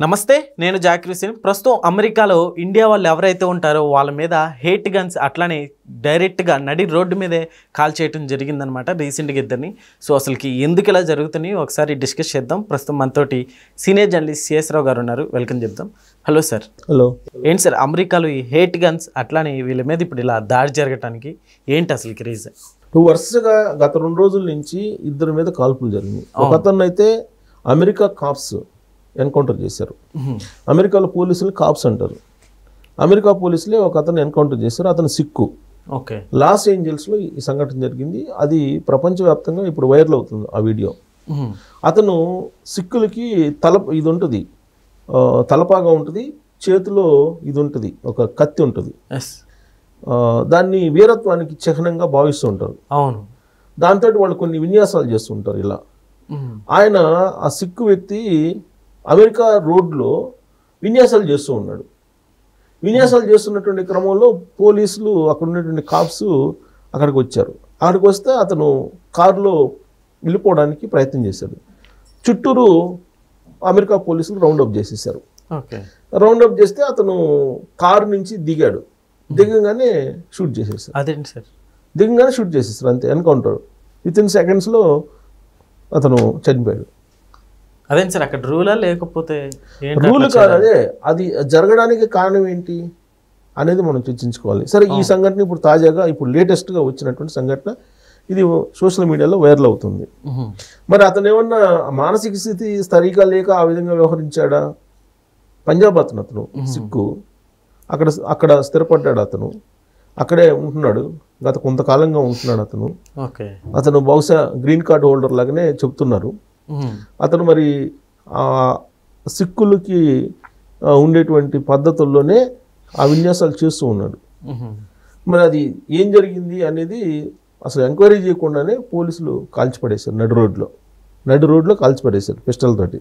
నమస్తే, నేను జాకిర్ హుసేన్. ప్రస్తుతం అమెరికాలో ఇండియా వాళ్ళు ఎవరైతే ఉంటారో వాళ్ళ మీద హేట్ గన్స్ అట్లానే డైరెక్ట్గా నడి రోడ్డు మీదే కాల్ చేయడం జరిగిందనమాట రీసెంట్గా ఇద్దరిని. సో అసలుకి ఎందుకు ఇలా జరుగుతున్నాయి ఒకసారి డిస్కస్ చేద్దాం. ప్రస్తుతం మనతోటి సీనియర్ జర్నలిస్ట్ సిఎస్ రావు గారు ఉన్నారు, వెల్కమ్ చెప్దాం. Hello sir. హలో. ఏంటి సార్ అమెరికాలో ఈ హేట్ గన్స్ అట్లానే వీళ్ళ మీద ఇప్పుడు ఇలా దాడి జరగటానికి ఏంటి అసలుకి రీజన్? వరుసగా గత 2 రోజుల నుంచి ఇద్దరి మీద కాల్పులు జరిగినాయి. ఒక అతను అయితే అమెరికా కాప్స్ ఎన్కౌంటర్ చేశారు. అమెరికాలో పోలీసులు కాప్స్ అంటారు. అమెరికా పోలీసులే ఒక అతను ఎన్కౌంటర్ చేశారు. అతను సిక్కు. ఓకే. లాస్ ఏంజల్స్లో ఈ సంఘటన జరిగింది. అది ప్రపంచవ్యాప్తంగా ఇప్పుడు వైరల్ అవుతుంది ఆ వీడియో. అతను సిక్కులకి ఇది ఉంటుంది, తలపాగా ఉంటుంది, చేతిలో ఇది ఉంటుంది, ఒక కత్తి ఉంటుంది. దాన్ని వీరత్వానికి చిహ్నంగా భావిస్తూ ఉంటారు. అవును. దాంతో వాళ్ళు కొన్ని విన్యాసాలు చేస్తుంటారు. ఇలా ఆయన ఆ సిక్కు వ్యక్తి అమెరికా రోడ్లో విన్యాసాలు చేస్తూ ఉన్నాడు. విన్యాసాలు చేస్తున్నటువంటి క్రమంలో పోలీసులు, అక్కడ ఉన్నటువంటి కాప్స్ అక్కడికి వచ్చారు. అక్కడికి వస్తే అతను కారులో వెళ్ళిపోవడానికి ప్రయత్నం చేశాడు. చుట్టూరు అమెరికా పోలీసులు రౌండప్ చేసేసారు. రౌండప్ చేస్తే అతను కారు నుంచి దిగాడు. దిగంగానే షూట్ చేసేసారు. అదేంటి సార్? దిగంగానే షూట్ చేసేసారు, అంతే. ఎన్కౌంటర్ వితిన్ సెకండ్స్లో అతను చనిపోయాడు. అదేంటి సార్, అక్కడ రూలా లేకపోతే? రూల్ కాదు, అదే అది జరగడానికి కారణం ఏంటి అనేది మనం చర్చించుకోవాలి. సరే, ఈ సంఘటన ఇప్పుడు తాజాగా ఇప్పుడు లేటెస్ట్గా వచ్చినటువంటి సంఘటన, ఇది సోషల్ మీడియాలో వైరల్ అవుతుంది. మరి అతను ఏమన్నా మానసిక స్థితి సరిగా లేక ఆ విధంగా వ్యవహరించాడా? పంజాబ్ అతను సిక్కు, అక్కడ స్థిరపడ్డాడు. అతను అక్కడే ఉంటున్నాడు, గత కొంతకాలంగా ఉంటున్నాడు అతను. అతను బహుశా గ్రీన్ కార్డ్ హోల్డర్ లాగానే చెప్తున్నారు. అతను మరి ఆ సిక్కులకి ఉండేటువంటి పద్ధతుల్లోనే ఆ విన్యాసాలు చేస్తూ ఉన్నాడు. మరి అది ఏం జరిగింది అనేది అసలు ఎంక్వైరీ చేయకుండానే పోలీసులు కాల్చిపడేశారు. నడి రోడ్లో కాల్చిపడేశారు పిస్టల్ తోటి.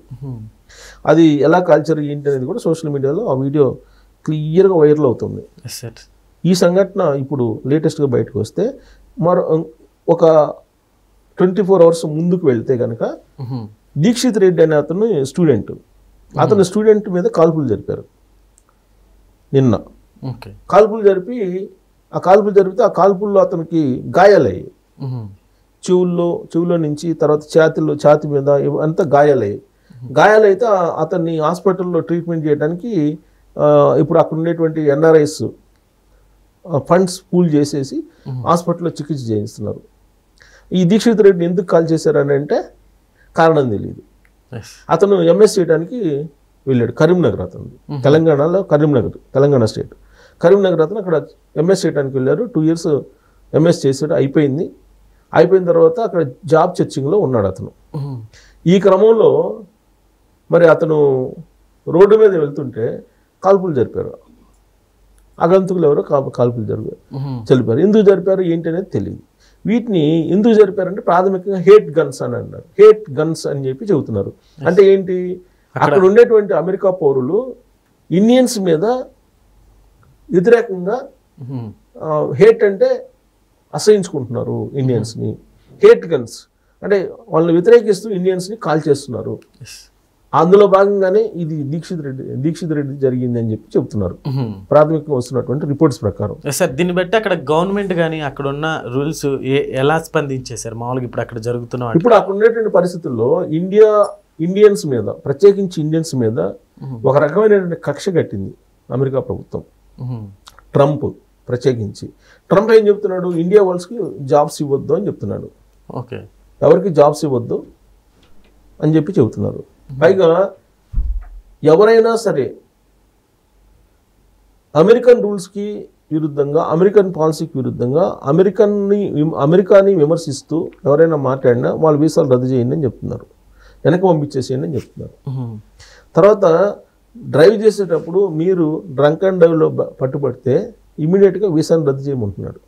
అది ఎలా కాల్చారు ఏంటి అనేది కూడా సోషల్ మీడియాలో ఆ వీడియో క్లియర్గా వైరల్ అవుతుంది. ఈ సంఘటన ఇప్పుడు లేటెస్ట్గా బయటకు వస్తే ఒక 24 hours ముందుకు వెళ్తే కనుక దీక్షిత్ రెడ్డి అనే అతను స్టూడెంట్ మీద కాల్పులు జరిపారు నిన్న. కాల్పులు జరిపితే ఆ కాల్పుల్లో అతనికి గాయాలయ్యాయి. చెవుల్లో నుంచి, తర్వాత ఛాతి మీద అంతా గాయాలైతే అతన్ని హాస్పిటల్లో ట్రీట్మెంట్ చేయడానికి ఇప్పుడు అక్కడ ఉండేటువంటి NRIs ఫండ్స్ పూల్ చేసేసి హాస్పిటల్లో చికిత్స చేయిస్తున్నారు. ఈ దీక్షిత్ రెడ్డిని ఎందుకు కాల్ చేశారని అంటే కారణం తెలియదు. అతను MS చేయడానికి వెళ్ళాడు. కరీంనగర్, అతను తెలంగాణలో తెలంగాణ స్టేట్ కరీంనగర్. అతను అక్కడ MS చేయడానికి వెళ్ళారు. 2 years MS చేశాడు, అయిపోయిన తర్వాత అక్కడ జాబ్ సెర్చింగ్లో ఉన్నాడు అతను. ఈ క్రమంలో మరి అతను రోడ్డు మీద వెళ్తుంటే కాల్పులు జరిపారు. అగంతకులు ఎవరో కాల్పులు జరిపారు. ఎందుకు జరిపారు ఏంటి అనేది తెలియదు. వీటిని ఎందుకు జరిపారంటే ప్రాథమికంగా హేట్ గన్స్ అని అన్నారు. హేట్ గన్స్ అని చెప్పి చెబుతున్నారు. అంటే ఏంటి, అక్కడ ఉండేటువంటి అమెరికా పౌరులు ఇండియన్స్ మీద వ్యతిరేకంగా, హేట్ అంటే అసహించుకుంటున్నారు ఇండియన్స్ని. హేట్ గన్స్ అంటే వాళ్ళని వ్యతిరేకిస్తూ ఇండియన్స్ని కాల్ చేస్తున్నారు. అందులో భాగంగానే ఇది దీక్షిత్ రెడ్డి జరిగింది అని చెప్పి చెప్తున్నారు ప్రాథమికంగా వస్తున్నటువంటి రిపోర్ట్స్ ప్రకారం. సార్, దీన్ని బట్టి అక్కడ గవర్నమెంట్ కానీ అక్కడ ఉన్న రూల్స్ ఎలా స్పందించేశారు మామూలుగా ఇప్పుడు అక్కడ జరుగుతున్న? ఇప్పుడు అక్కడ ఉండేటువంటి పరిస్థితుల్లో ఇండియన్స్ మీద, ప్రత్యేకించి ఇండియన్స్ మీద ఒక రకమైనటువంటి కక్ష కట్టింది అమెరికా ప్రభుత్వం. ట్రంప్ ఏం చెప్తున్నాడు, ఇండియా వాళ్ళకి జాబ్స్ ఇవ్వద్దు అని చెప్తున్నాడు. ఎవరికి జాబ్స్ ఇవ్వద్దు అని చెప్పి చెబుతున్నారు. పైగా ఎవరైనా సరే అమెరికన్ రూల్స్కి విరుద్ధంగా, అమెరికన్ పాలసీకి విరుద్ధంగా అమెరికాని విమర్శిస్తూ ఎవరైనా మాట్లాడినా వాళ్ళ వీసాలు రద్దు చేయండి అని చెప్తున్నారు, వెనక పంపించేసేయండి అని చెప్తున్నారు. తర్వాత డ్రైవ్ చేసేటప్పుడు మీరు డ్రంక్ అండ్ డ్రైవ్లో పట్టుబడితే ఇమీడియట్గా వీసాను రద్దు చేయమంటున్నాడు.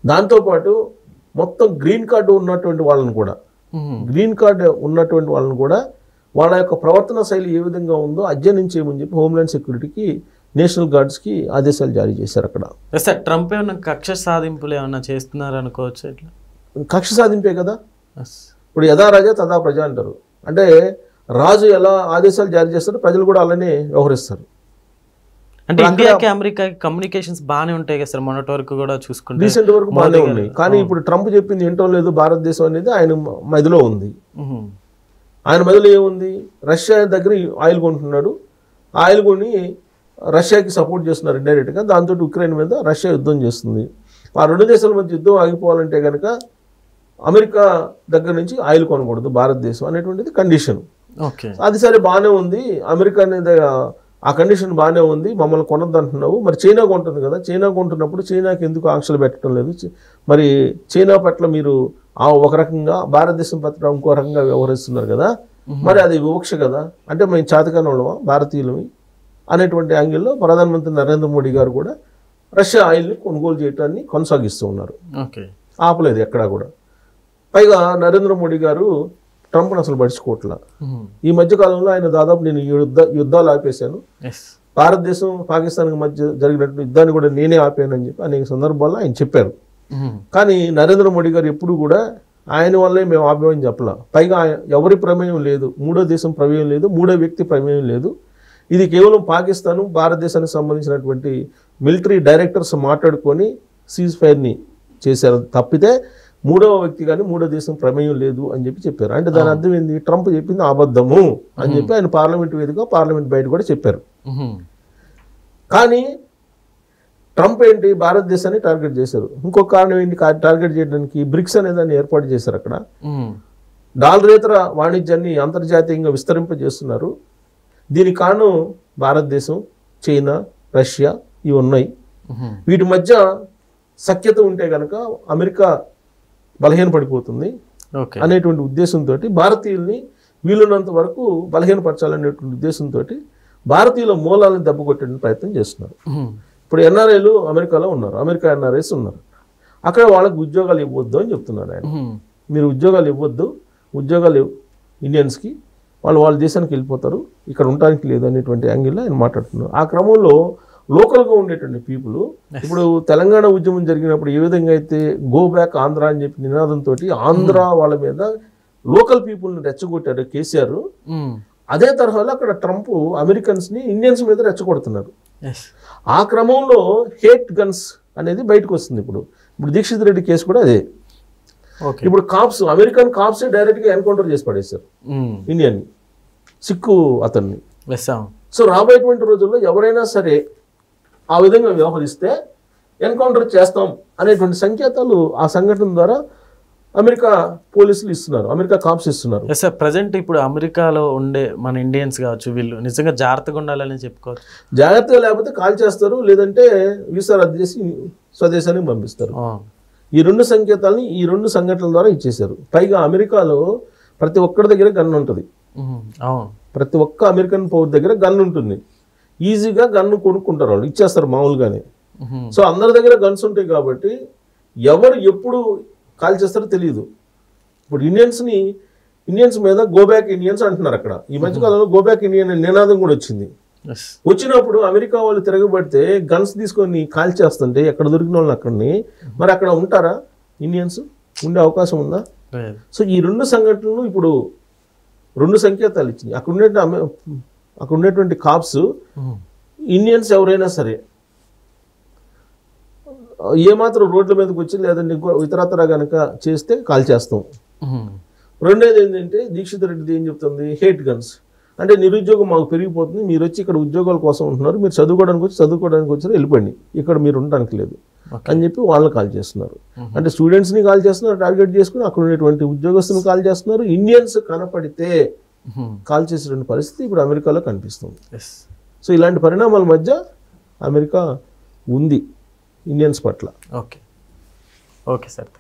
దాంతోపాటు మొత్తం గ్రీన్ కార్డు ఉన్నటువంటి వాళ్ళని కూడా వాళ్ళ యొక్క ప్రవర్తన శైలి ఏ విధంగా ఉందో అధ్యయనం చేయమని చెప్పి హోమ్లాండ్ సెక్యూరిటీకి, నేషనల్ గార్డ్స్కి ఆదేశాలు జారీ చేశారు అక్కడ. సార్, ట్రంప్ ఏమన్నా కక్ష సాధింపులు ఏమన్నా చేస్తున్నారు అనుకోవచ్చు? ఇట్లా కక్ష సాధింపే కదా. ఇప్పుడు యథా రాజా తదా ప్రజ అంటారు. అంటే రాజు ఎలా ఆదేశాలు జారీ చేస్తారో ప్రజలు కూడా అలానే వ్యవహరిస్తారు. అంటే ఇండియాకి అమెరికాకి కమ్యూనికేషన్స్ బాగానే ఉంటాయి కదా సార్, మొన్నటి వరకు కూడా చూసుకుంటే రీసెంట్ వరకు బాగానే ఉన్నాయి. కానీ ఇప్పుడు ట్రంప్ చెప్పింది ఏంటో లేదు, భారతదేశం అనేది ఆయన మదిలో ఉంది. ఆయన మదిలో ఏముంది, రష్యా దగ్గర ఆయిల్ కొంటున్నాడు, ఆయిల్ కొని రష్యాకి సపోర్ట్ చేస్తున్నారు ఇండైరెక్ట్గా. దాంతో ఉక్రెయిన్ మీద రష్యా యుద్ధం చేస్తుంది. ఆ రెండు దేశాల మధ్య యుద్ధం ఆగిపోవాలంటే కనుక అమెరికా దగ్గర నుంచి ఆయిల్ కొనకూడదు భారతదేశం అనేటువంటిది కండిషన్. అది సరే బాగానే ఉంది, అమెరికా అనేది ఆ కండిషన్ బాగానే ఉంది, మమ్మల్ని కొనద్దు అంటున్నావు. మరి చైనా కొంటుంది కదా, చైనా కొంటున్నప్పుడు చైనాకి ఎందుకు ఆంక్షలు పెట్టడం లేదు? మరి చైనా పట్ల మీరు ఒక రకంగా, భారతదేశం పట్ల ఇంకో రకంగా వ్యవహరిస్తున్నారు కదా, మరి అది వివక్ష కదా, అంటే మేము చేతకాని వాళ్ళమా భారతీయులమి అనేటువంటి యాంగిల్లో ప్రధానమంత్రి నరేంద్ర మోడీ గారు కూడా రష్యా ఆయిల్ని కొనుగోలు చేయడాన్ని కొనసాగిస్తూ ఉన్నారు. ఆపలేదు ఎక్కడా కూడా. పైగా నరేంద్ర మోడీ గారు ట్రంప్ను అసలు పడుచుకోవట్లా. ఈ మధ్య కాలంలో ఆయన దాదాపు నేను యుద్ధాలు ఆపేశాను, భారతదేశం పాకిస్తాన్కి మధ్య జరిగినటువంటి యుద్ధాన్ని కూడా నేనే ఆపాను అని చెప్పి అనేక సందర్భాల్లో ఆయన చెప్పారు. కానీ నరేంద్ర మోడీ గారు ఎప్పుడు కూడా ఆయన వల్లే మేము ఆపామని చెప్పలా. పైగా ఎవరి ప్రమేయం లేదు, మూడో దేశం ప్రమేయం లేదు, మూడో వ్యక్తి ప్రమేయం లేదు. ఇది కేవలం పాకిస్తాను భారతదేశానికి సంబంధించినటువంటి మిలిటరీ డైరెక్టర్స్ మాట్లాడుకొని సీజ్ ఫైర్ని చేశారు తప్పితే మూడవ వ్యక్తి కానీ మూడో దేశం ప్రమేయం లేదు అని చెప్పి చెప్పారు. అంటే దాని అర్థం ఏంది, ట్రంప్ చెప్పింది అబద్ధము అని చెప్పి ఆయన పార్లమెంట్ వేదిక, పార్లమెంట్ బయట కూడా చెప్పారు. కానీ ట్రంప్ ఏంటి, భారతదేశాన్ని టార్గెట్ చేశారు. ఇంకొక కారణం ఏంటి టార్గెట్ చేయడానికి, బ్రిక్స్ అనే దాన్ని ఏర్పాటు చేశారు. అక్కడ డాలరేతర వాణిజ్యాన్ని అంతర్జాతీయంగా విస్తరింపజేస్తున్నారు. దీనికి కారణం భారతదేశం, చైనా, రష్యా ఇవి ఉన్నాయి. వీటి మధ్య సఖ్యత ఉంటే కనుక అమెరికా బలహీనపడిపోతుంది అనేటువంటి ఉద్దేశంతో భారతీయుల్ని వీలున్నంత వరకు బలహీనపరచాలనేటువంటి ఉద్దేశంతో భారతీయుల మూలాలను దెబ్బకొట్టే ప్రయత్నం చేస్తున్నారు. ఇప్పుడు ఎన్ఆర్ఐలు అమెరికాలో ఉన్నారు, అమెరికా ఎన్ఆర్ఐస్ ఉన్నారు. అక్కడ వాళ్ళకి ఉద్యోగాలు ఇవ్వద్దు అని చెప్తున్నాడు ఆయన. మీరు ఉద్యోగాలు ఇవ్వద్దు, ఉద్యోగాలు ఇండియన్స్కి, వాళ్ళ దేశానికి వెళ్ళిపోతారు, ఇక్కడ ఉండడానికి లేదు అనేటువంటి యాంగిల్లో ఆయన మాట్లాడుతున్నారు. ఆ క్రమంలో లోకల్గా ఉండేటువంటి పీపుల్, ఇప్పుడు తెలంగాణ ఉద్యమం జరిగినప్పుడు ఏ విధంగా అయితే గో బ్యాక్ ఆంధ్ర అని చెప్పి నినాదంతో ఆంధ్ర వాళ్ళ మీద లోకల్ పీపుల్ని రెచ్చగొట్టారు కేసీఆర్, అదే తరహాలో అక్కడ ట్రంప్ అమెరికన్స్ని ఇండియన్స్ మీద రెచ్చగొడుతున్నారు. ఆ క్రమంలో హేట్ గన్స్ అనేది బయటకు వస్తుంది. ఇప్పుడు దీక్షిత్ రెడ్డి కేసు కూడా అదే. ఇప్పుడు కాప్స్, అమెరికన్ కాప్స్ డైరెక్ట్గా ఎన్కౌంటర్ చేసి పడేశారు ఇండియన్ని, సిక్కు అతన్ని. సో రాబోయేటువంటి రోజుల్లో ఎవరైనా సరే ఆ విధంగా వ్యవహరిస్తే ఎన్కౌంటర్ చేస్తాం అనేటువంటి సంకేతాలు ఆ సంఘటన ద్వారా అమెరికా పోలీసులు ఇస్తున్నారు, అమెరికా కాప్స్ ఇస్తున్నారు. సార్ ప్రజెంట్ ఇప్పుడు అమెరికాలో ఉండే మన ఇండియన్స్ కావచ్చు, వీళ్ళు నిజంగా జాగ్రత్తగా ఉండాలని చెప్పుకోవచ్చు. జాగ్రత్తగా లేకపోతే కాల్ చేస్తారు, లేదంటే వీసా రద్దు చేసి స్వదేశానికి పంపిస్తారు. ఈ రెండు సంకేతాలని ఈ రెండు సంఘటనల ద్వారా ఇచ్చేశారు. పైగా అమెరికాలో ప్రతి ఒక్కరి దగ్గర గన్ ఉంటుంది. ప్రతి ఒక్క అమెరికన్ పౌర్ దగ్గర గన్ ఉంటుంది. ఈజీగా గన్ను కొనుక్కుంటారు, వాళ్ళు ఇచ్చేస్తారు మామూలుగానే. సో అందరి దగ్గర గన్స్ ఉంటాయి కాబట్టి ఎవరు ఎప్పుడు కాల్ చేస్తారో తెలియదు. ఇప్పుడు ఇండియన్స్ మీద గో బ్యాక్ ఇండియన్స్ అంటున్నారు. అక్కడ ఈ మధ్యకాలంలో గో బ్యాక్ ఇండియన్ నినాదం కూడా వచ్చింది. వచ్చినప్పుడు అమెరికా వాళ్ళు తిరగబడితే గన్స్ తీసుకొని కాల్ చేస్తుంటే ఎక్కడ దొరికిన వాళ్ళని అక్కడిని, మరి అక్కడ ఉంటారా ఇండియన్స్? ఉండే అవకాశం ఉందా? సో ఈ రెండు సంఘటనలు ఇప్పుడు రెండు సంకేతాలు ఇచ్చినాయి. అక్కడ ఉండేటువంటి కాప్స్ ఇండియన్స్ ఎవరైనా సరే ఏమాత్రం రోడ్ల మీదకి వచ్చి లేదంటే ఇతరతర కనుక చేస్తే కాల్ చేస్తాం. రెండోది ఏంటంటే దీక్షిత్ రెడ్డిది ఏం చెప్తుంది, హేట్ గన్స్ అంటే నిరుద్యోగం మాకు పెరిగిపోతుంది, మీరు వచ్చి ఇక్కడ ఉద్యోగాల కోసం ఉంటున్నారు, మీరు చదువుకోవడానికి వచ్చారు, వెళ్ళిపోండి, ఇక్కడ మీరు ఉండడానికి లేదు అని చెప్పి వాళ్ళని కాల్ చేస్తున్నారు. అంటే స్టూడెంట్స్ని కాల్ చేస్తున్నారు, టార్గెట్ చేసుకుని అక్కడ ఉండేటువంటి ఉద్యోగస్తుని కాల్ చేస్తున్నారు. ఇండియన్స్ కనపడితే కాల్ చేసేటువంటి పరిస్థితి ఇప్పుడు అమెరికాలో కనిపిస్తుంది. సో ఇలాంటి పరిణామాల మధ్య అమెరికా ఉంది ఇండియన్స్ పట్ల. Okay sir.